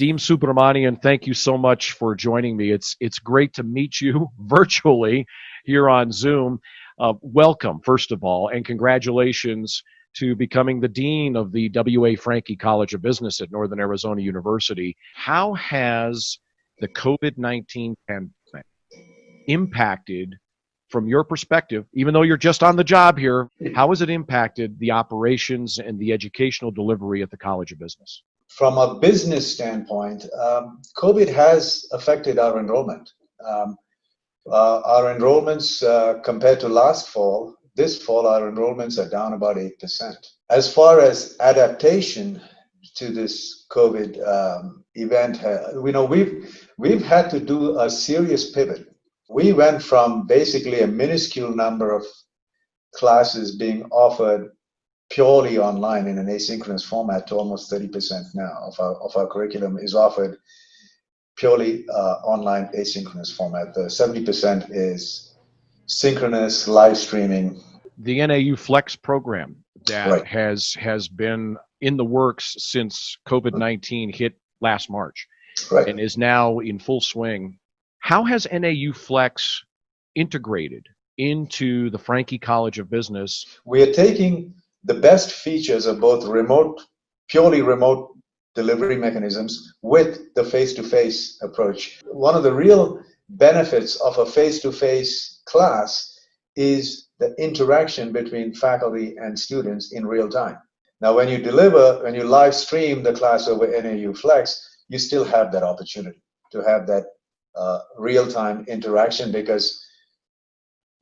Dean Subramanian, thank you so much for joining me. It's great to meet you virtually here on Zoom. Welcome, first of all, and congratulations to becoming the Dean of the W.A. Franke College of Business at Northern Arizona University. How has the COVID-19 pandemic impacted, from your perspective, even though you're just on the job here, how has it impacted the operations and the educational delivery at the College of Business? From a business standpoint, COVID has affected our enrollment. Our enrollments, compared to last fall, this fall, our enrollments are down about 8%. As far as adaptation to this COVID event, we've had to do a serious pivot. We went from basically a minuscule number of classes being offered purely online in an asynchronous format to almost 30% now of our curriculum is offered purely online asynchronous format. The 70% is synchronous live streaming. The NAU Flex program that Right. has been in the works since COVID-19 hit last March, Right. and is now in full swing. How has NAU Flex integrated into the Franke College of Business? We are taking the best features of both purely remote delivery mechanisms with the face-to-face approach. One of the real benefits of a face-to-face class is the interaction between faculty and students in real time. Now, when you live stream the class over NAU Flex, you still have that opportunity to have that real-time interaction, because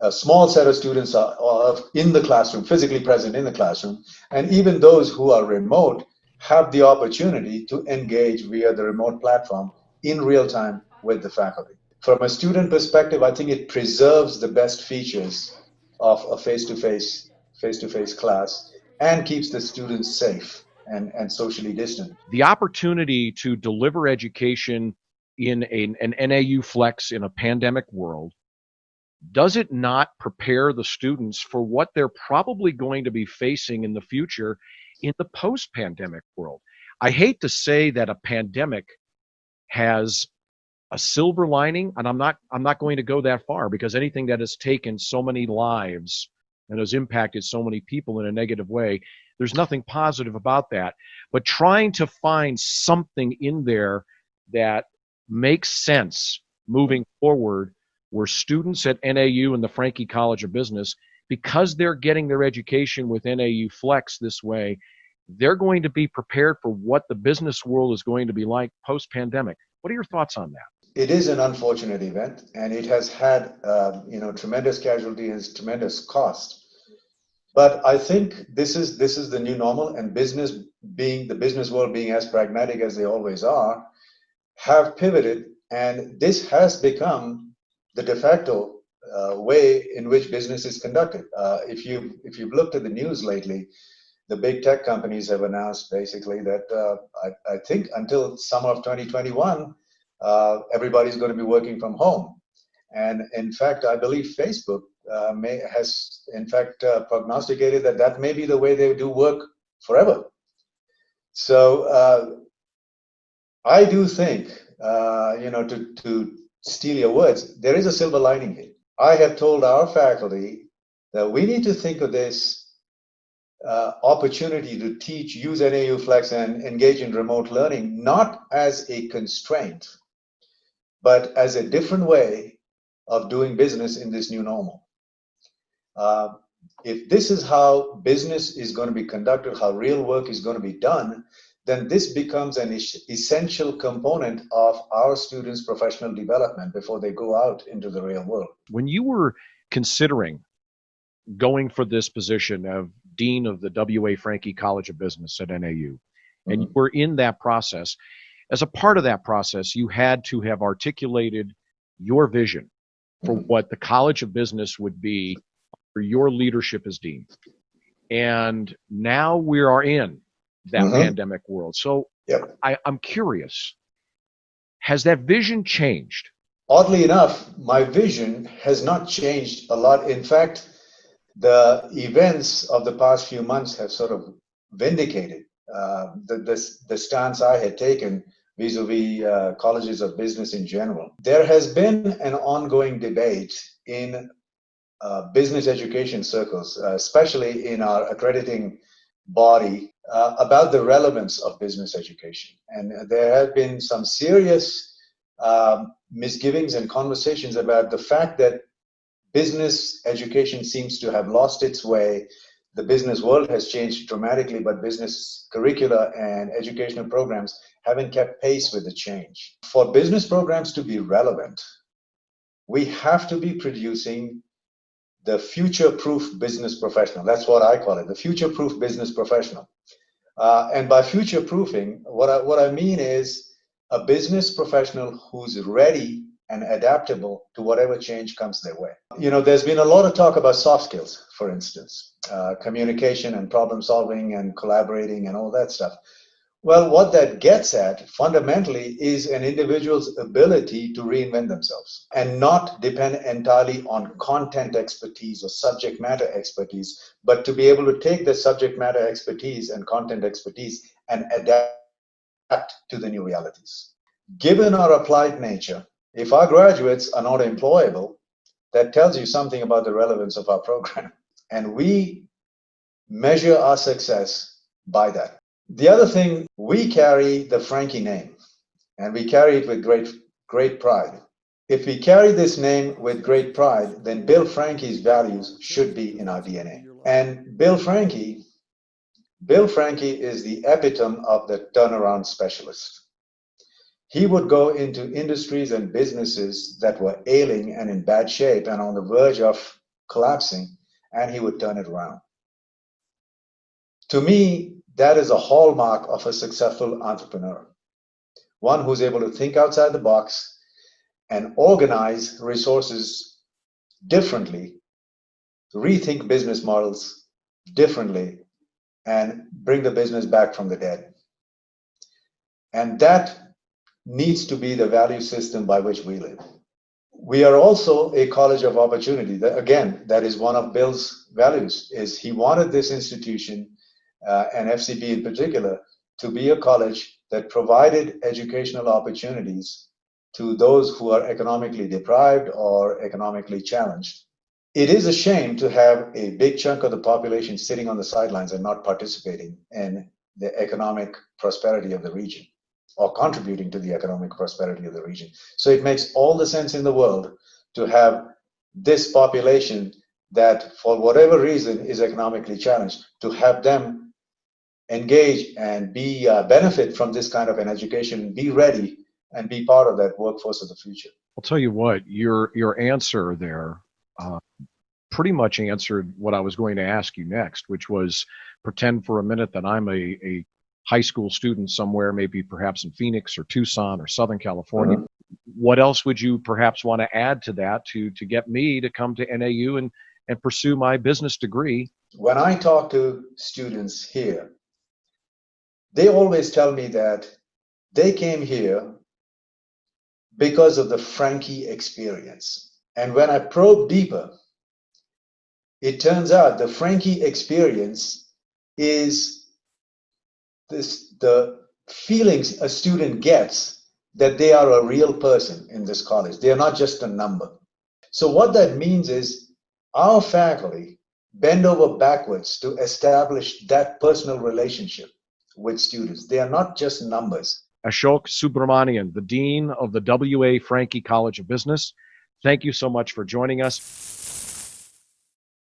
a small set of students are in the classroom, physically present in the classroom, and even those who are remote have the opportunity to engage via the remote platform in real time with the faculty. From a student perspective, I think it preserves the best features of a face-to-face class and keeps the students safe and socially distant. The opportunity to deliver education in an NAU Flex in a pandemic world, does it not prepare the students for what they're probably going to be facing in the future in the post-pandemic world? I hate to say that a pandemic has a silver lining, and I'm not going to go that far, because anything that has taken so many lives and has impacted so many people in a negative way, there's nothing positive about that. But trying to find something in there that makes sense moving forward, where students at NAU and the Franke College of Business, because they're getting their education with NAU Flex this way, they're going to be prepared for what the business world is going to be like post-pandemic. What are your thoughts on that? It is an unfortunate event, and it has had tremendous casualties, tremendous cost. But I think this is the new normal, and the business world being as pragmatic as they always are, have pivoted, and this has become the de facto way in which business is conducted. If you've looked at the news lately, the big tech companies have announced basically that I think until summer of 2021, everybody's going to be working from home. And in fact, I believe Facebook has prognosticated that may be the way they do work forever. So I do think, to steal your words, there is a silver lining here. I have told our faculty that we need to think of this opportunity to teach, use NAU Flex and engage in remote learning, not as a constraint, but as a different way of doing business in this new normal. If this is how business is going to be conducted, how real work is going to be done, then this becomes an essential component of our students' professional development before they go out into the real world. When you were considering going for this position of Dean of the W.A. Franke College of Business at NAU, and you were in that process, as a part of that process, you had to have articulated your vision for what the College of Business would be for your leadership as Dean. And now we are in that pandemic world. So Yep. I'm curious, has that vision changed? Oddly enough, my vision has not changed a lot. In fact, the events of the past few months have sort of vindicated the stance I had taken vis-a-vis colleges of business in general. There has been an ongoing debate in business education circles, especially in our accrediting body, about the relevance of business education. And there have been some serious misgivings and conversations about the fact that business education seems to have lost its way. The business world has changed dramatically, but business curricula and educational programs haven't kept pace with the change. For business programs to be relevant, we have to be producing the future-proof business professional. That's what I call it, the future-proof business professional. And by future-proofing, what I mean is a business professional who's ready and adaptable to whatever change comes their way. You know, there's been a lot of talk about soft skills, for instance, communication and problem solving and collaborating and all that stuff. Well, what that gets at fundamentally is an individual's ability to reinvent themselves and not depend entirely on content expertise or subject matter expertise, but to be able to take the subject matter expertise and content expertise and adapt to the new realities. Given our applied nature, if our graduates are not employable, that tells you something about the relevance of our program. And we measure our success by that. The other thing, we carry the Franke name, and we carry it with great pride. If we carry this name with great pride, then Bill Franke's values should be in our DNA. And Bill Franke is the epitome of the turnaround specialist. He would go into industries and businesses that were ailing and in bad shape and on the verge of collapsing, and he would turn it around. To me, that is a hallmark of a successful entrepreneur. One who's able to think outside the box and organize resources differently, rethink business models differently, and bring the business back from the dead. And that needs to be the value system by which we live. We are also a college of opportunity. That is one of Bill's values, is he wanted this institution, and FCB in particular, to be a college that provided educational opportunities to those who are economically deprived or economically challenged. It is a shame to have a big chunk of the population sitting on the sidelines and not participating in the economic prosperity of the region or contributing to the economic prosperity of the region. So it makes all the sense in the world to have this population that, for whatever reason, is economically challenged, to have them engage and be benefit from this kind of an education, be ready and be part of that workforce of the future. I'll tell you what, your answer there pretty much answered what I was going to ask you next, which was, pretend for a minute that I'm a high school student somewhere, maybe perhaps in Phoenix or Tucson or Southern California. What else would you perhaps want to add to that to get me to come to NAU and pursue my business degree? When I talk to students here, they always tell me that they came here because of the Franke experience. And when I probe deeper, it turns out the Franke experience is the feelings a student gets that they are a real person in this college. They are not just a number. So what that means is our faculty bend over backwards to establish that personal relationship with students. They are not just numbers. Ashok Subramanian, the Dean of the W.A. Franke College of Business, thank you so much for joining us.